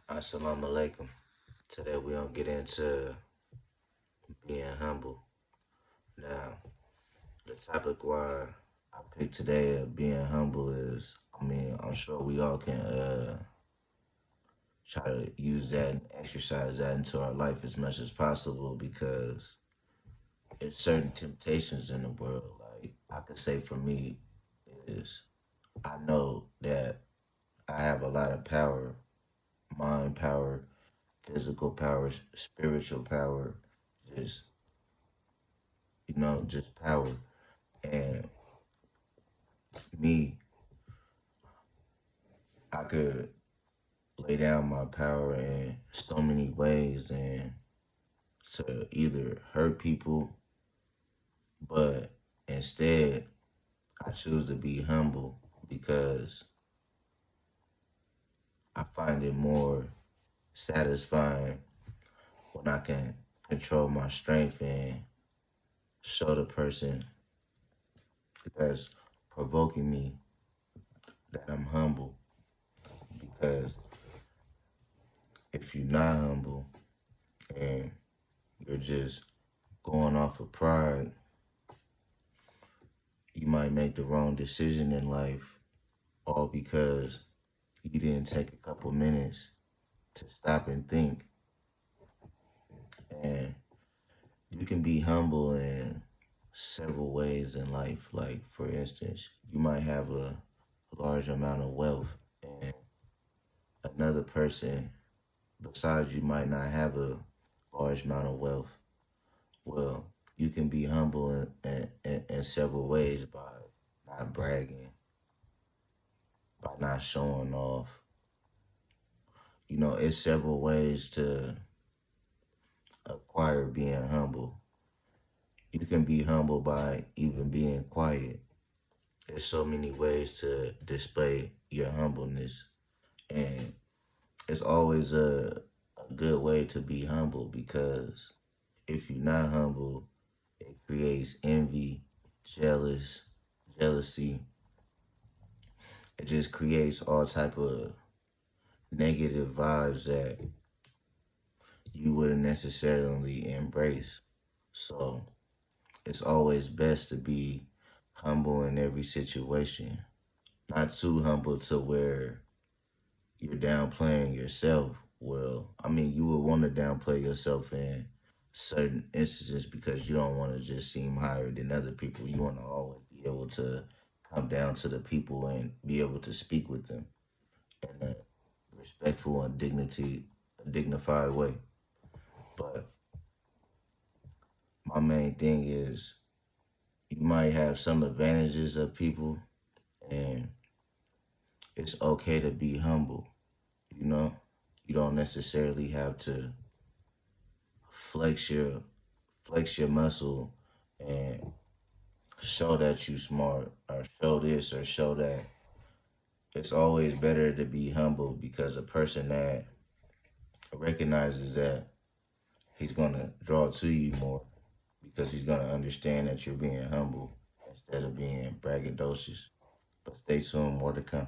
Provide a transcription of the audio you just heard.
Assalamu alaikum. Today we're gonna get into being humble. Now, the topic why I picked today of being humble is, I'm sure we all can try to use that and exercise that into our life as much as possible because it's certain temptations in the world. Like I could say for me is I know that I have a lot of power, mind power, physical power, spiritual power, just just power. And me, I could lay down my power in so many ways and to either hurt people, but instead I choose to be humble because I find it more satisfying when I can control my strength and show the person that's provoking me that I'm humble. Because if you're not humble and you're just going off of pride, you might make the wrong decision in life, all because you didn't take a couple minutes to stop and think. And you can be humble in several ways in life. Like, for instance, you might have a large amount of wealth, and another person besides you might not have a large amount of wealth. Well, you can be humble in several ways by not bragging, by not showing off. It's several ways to acquire being humble. You can be humble by even being quiet. There's so many ways to display your humbleness. And it's always a good way to be humble because if you're not humble, it creates envy, jealousy. It just creates all type of negative vibes that you wouldn't necessarily embrace. So it's always best to be humble in every situation. Not too humble to where you're downplaying yourself. Well, you would want to downplay yourself in certain instances because you don't want to just seem higher than other people. You want to always be able to come down to the people and be able to speak with them in a respectful and a dignified way. But my main thing is you might have some advantages of people, and it's okay to be humble. You know, you don't necessarily have to flex your flex your muscle and show that you smart or show this or show that. It's always better to be humble because a person that recognizes that he's gonna draw to you more because he's gonna understand that you're being humble instead of being braggadocious. But stay tuned, more to come.